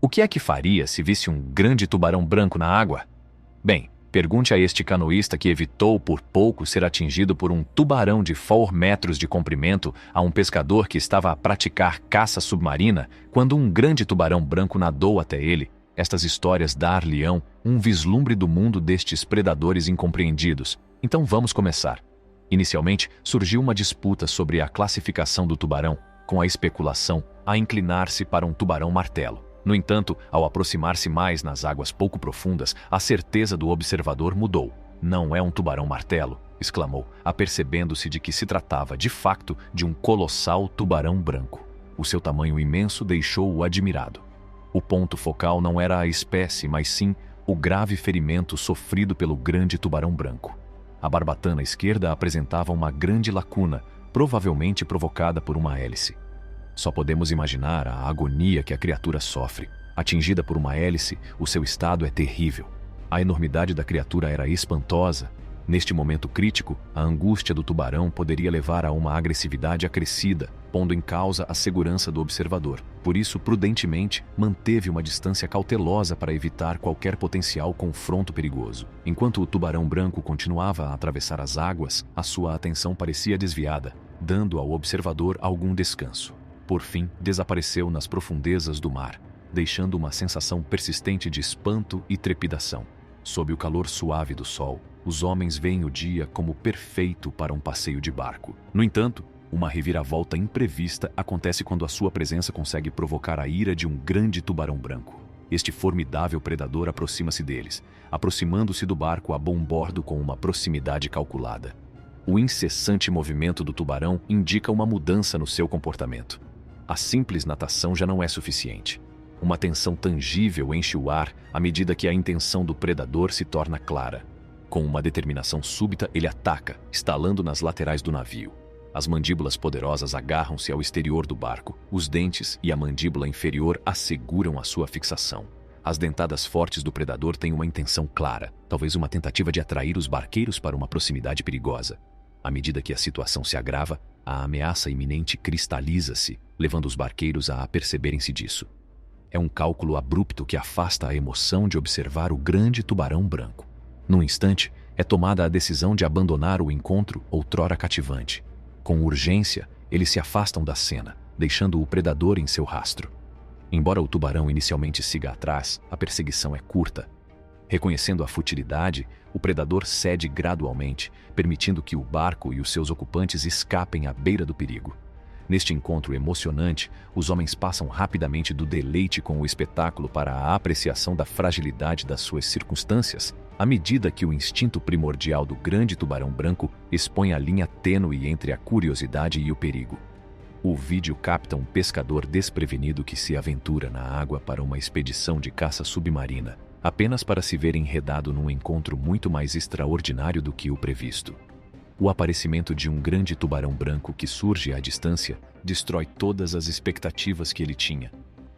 O que é que faria se visse um grande tubarão branco na água? Bem, pergunte a este canoísta que evitou por pouco ser atingido por um tubarão de 4 metros de comprimento a um pescador que estava a praticar caça submarina quando um grande tubarão branco nadou até ele. Estas histórias dar-lhe-ão um vislumbre do mundo destes predadores incompreendidos. Então vamos começar. Inicialmente, surgiu uma disputa sobre a classificação do tubarão, com a especulação a inclinar-se para um tubarão-martelo. No entanto, ao aproximar-se mais nas águas pouco profundas, a certeza do observador mudou. "Não é um tubarão-martelo", exclamou, apercebendo-se de que se tratava, de facto, de um colossal tubarão branco. O seu tamanho imenso deixou-o admirado. O ponto focal não era a espécie, mas sim o grave ferimento sofrido pelo grande tubarão branco. A barbatana esquerda apresentava uma grande lacuna, provavelmente provocada por uma hélice. Só podemos imaginar a agonia que a criatura sofre. Atingida por uma hélice, o seu estado é terrível. A enormidade da criatura era espantosa. Neste momento crítico, a angústia do tubarão poderia levar a uma agressividade acrescida, pondo em causa a segurança do observador. Por isso, prudentemente, manteve uma distância cautelosa para evitar qualquer potencial confronto perigoso. Enquanto o tubarão branco continuava a atravessar as águas, a sua atenção parecia desviada, dando ao observador algum descanso. Por fim, desapareceu nas profundezas do mar, deixando uma sensação persistente de espanto e trepidação. Sob o calor suave do sol, os homens veem o dia como perfeito para um passeio de barco. No entanto, uma reviravolta imprevista acontece quando a sua presença consegue provocar a ira de um grande tubarão branco. Este formidável predador aproxima-se deles, aproximando-se do barco a bom bordo com uma proximidade calculada. O incessante movimento do tubarão indica uma mudança no seu comportamento. A simples natação já não é suficiente. Uma tensão tangível enche o ar à medida que a intenção do predador se torna clara. Com uma determinação súbita, ele ataca, estalando nas laterais do navio. As mandíbulas poderosas agarram-se ao exterior do barco. Os dentes e a mandíbula inferior asseguram a sua fixação. As dentadas fortes do predador têm uma intenção clara, talvez uma tentativa de atrair os barqueiros para uma proximidade perigosa. À medida que a situação se agrava, a ameaça iminente cristaliza-se, levando os barqueiros a aperceberem-se disso. É um cálculo abrupto que afasta a emoção de observar o grande tubarão branco. Num instante, é tomada a decisão de abandonar o encontro outrora cativante. Com urgência, eles se afastam da cena, deixando o predador em seu rastro. Embora o tubarão inicialmente siga atrás, a perseguição é curta. Reconhecendo a futilidade, o predador cede gradualmente, permitindo que o barco e os seus ocupantes escapem à beira do perigo. Neste encontro emocionante, os homens passam rapidamente do deleite com o espetáculo para a apreciação da fragilidade das suas circunstâncias, à medida que o instinto primordial do grande tubarão branco expõe a linha tênue entre a curiosidade e o perigo. O vídeo capta um pescador desprevenido que se aventura na água para uma expedição de caça submarina, apenas para se ver enredado num encontro muito mais extraordinário do que o previsto. O aparecimento de um grande tubarão branco que surge à distância destrói todas as expectativas que ele tinha.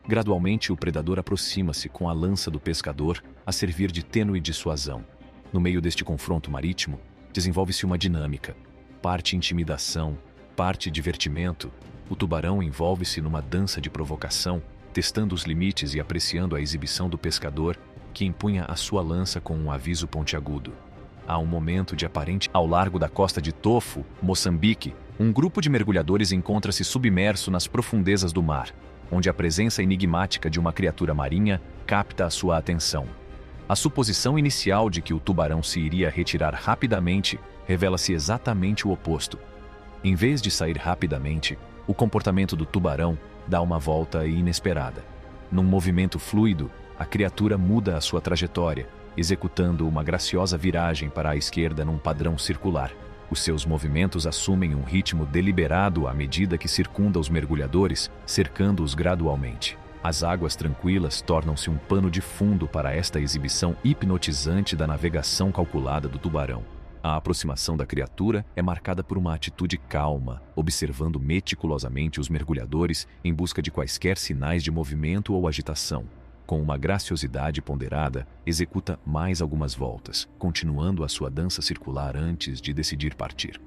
Gradualmente, o predador aproxima-se com a lança do pescador a servir de tênue dissuasão. No meio deste confronto marítimo, desenvolve-se uma dinâmica. Parte intimidação, parte divertimento. O tubarão envolve-se numa dança de provocação, testando os limites e apreciando a exibição do pescador, que empunha a sua lança com um aviso pontiagudo. Há um momento de aparente ao largo da costa de Tofo, Moçambique, um grupo de mergulhadores encontra-se submerso nas profundezas do mar, onde a presença enigmática de uma criatura marinha capta a sua atenção. A suposição inicial de que o tubarão se iria retirar rapidamente revela-se exatamente o oposto. Em vez de sair rapidamente, o comportamento do tubarão dá uma volta inesperada. Num movimento fluido, a criatura muda a sua trajetória, executando uma graciosa viragem para a esquerda num padrão circular. Os seus movimentos assumem um ritmo deliberado à medida que circunda os mergulhadores, cercando-os gradualmente. As águas tranquilas tornam-se um pano de fundo para esta exibição hipnotizante da navegação calculada do tubarão. A aproximação da criatura é marcada por uma atitude calma, observando meticulosamente os mergulhadores em busca de quaisquer sinais de movimento ou agitação. Com uma graciosidade ponderada, executa mais algumas voltas, continuando a sua dança circular antes de decidir partir.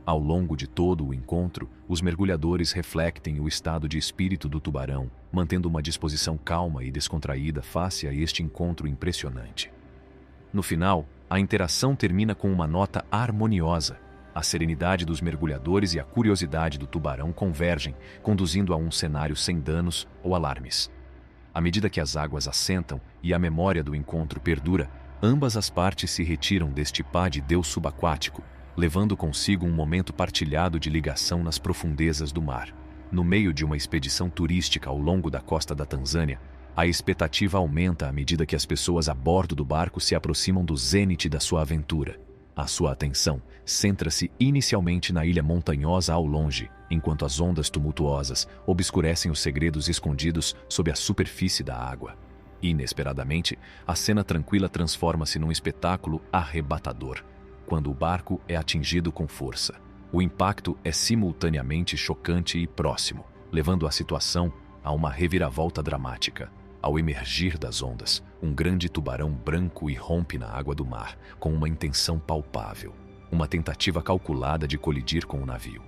Ao longo de todo o encontro, os mergulhadores refletem o estado de espírito do tubarão, mantendo uma disposição calma e descontraída face a este encontro impressionante. No final, a interação termina com uma nota harmoniosa. A serenidade dos mergulhadores e a curiosidade do tubarão convergem, conduzindo a um cenário sem danos ou alarmes. À medida que as águas assentam e a memória do encontro perdura, ambas as partes se retiram deste pá de Deus subaquático, levando consigo um momento partilhado de ligação nas profundezas do mar. No meio de uma expedição turística ao longo da costa da Tanzânia, a expectativa aumenta à medida que as pessoas a bordo do barco se aproximam do zênite da sua aventura. A sua atenção centra-se inicialmente na ilha montanhosa ao longe, enquanto as ondas tumultuosas obscurecem os segredos escondidos sob a superfície da água. Inesperadamente, a cena tranquila transforma-se num espetáculo arrebatador, quando o barco é atingido com força. O impacto é simultaneamente chocante e próximo, levando a situação a uma reviravolta dramática. Ao emergir das ondas, um grande tubarão branco irrompe na água do mar, com uma intenção palpável, uma tentativa calculada de colidir com o navio.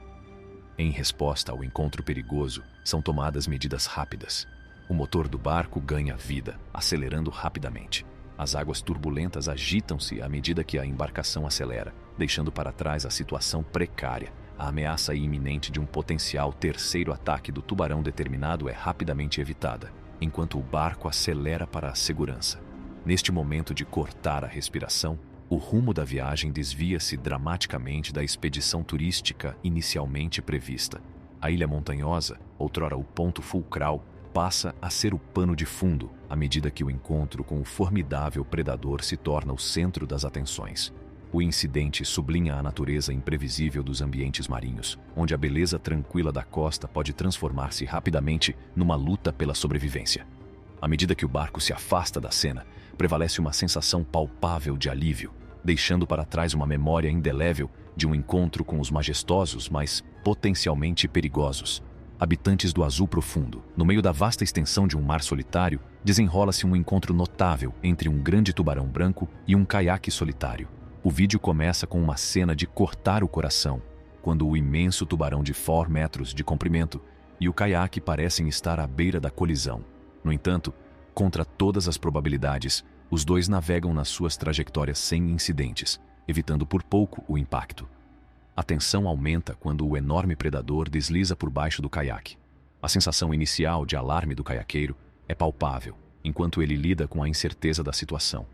Em resposta ao encontro perigoso, são tomadas medidas rápidas. O motor do barco ganha vida, acelerando rapidamente. As águas turbulentas agitam-se à medida que a embarcação acelera, deixando para trás a situação precária. A ameaça iminente de um potencial terceiro ataque do tubarão determinado é rapidamente evitada, enquanto o barco acelera para a segurança. Neste momento de cortar a respiração, o rumo da viagem desvia-se dramaticamente da expedição turística inicialmente prevista. A ilha montanhosa, outrora o ponto fulcral, passa a ser o pano de fundo à medida que o encontro com o formidável predador se torna o centro das atenções. O incidente sublinha a natureza imprevisível dos ambientes marinhos, onde a beleza tranquila da costa pode transformar-se rapidamente numa luta pela sobrevivência. À medida que o barco se afasta da cena, prevalece uma sensação palpável de alívio, deixando para trás uma memória indelével de um encontro com os majestosos, mas potencialmente perigosos habitantes do azul profundo. No meio da vasta extensão de um mar solitário, desenrola-se um encontro notável entre um grande tubarão branco e um caiaque solitário. O vídeo começa com uma cena de cortar o coração, quando o imenso tubarão de 4 metros de comprimento e o caiaque parecem estar à beira da colisão. No entanto, contra todas as probabilidades, os dois navegam nas suas trajetórias sem incidentes, evitando por pouco o impacto. A tensão aumenta quando o enorme predador desliza por baixo do caiaque. A sensação inicial de alarme do caiaqueiro é palpável, enquanto ele lida com a incerteza da situação.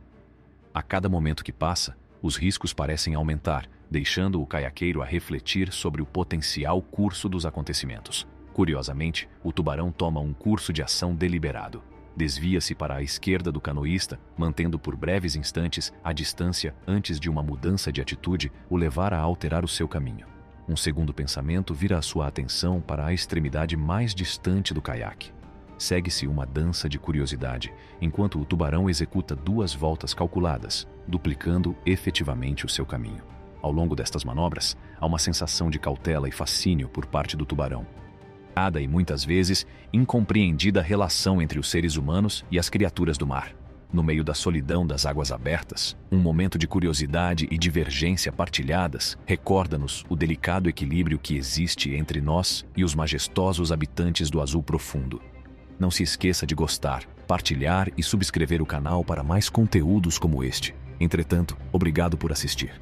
A cada momento que passa, os riscos parecem aumentar, deixando o caiaqueiro a refletir sobre o potencial curso dos acontecimentos. Curiosamente, o tubarão toma um curso de ação deliberado. Desvia-se para a esquerda do canoísta, mantendo por breves instantes a distância antes de uma mudança de atitude o levar a alterar o seu caminho. Um segundo pensamento vira a sua atenção para a extremidade mais distante do caiaque. Segue-se uma dança de curiosidade, enquanto o tubarão executa 2 voltas calculadas, duplicando efetivamente o seu caminho. Ao longo destas manobras, há uma sensação de cautela e fascínio por parte do tubarão. E muitas vezes incompreendida relação entre os seres humanos e as criaturas do mar. No meio da solidão das águas abertas, um momento de curiosidade e divergência partilhadas recorda-nos o delicado equilíbrio que existe entre nós e os majestosos habitantes do azul profundo. Não se esqueça de gostar, partilhar e subscrever o canal para mais conteúdos como este. Entretanto, obrigado por assistir.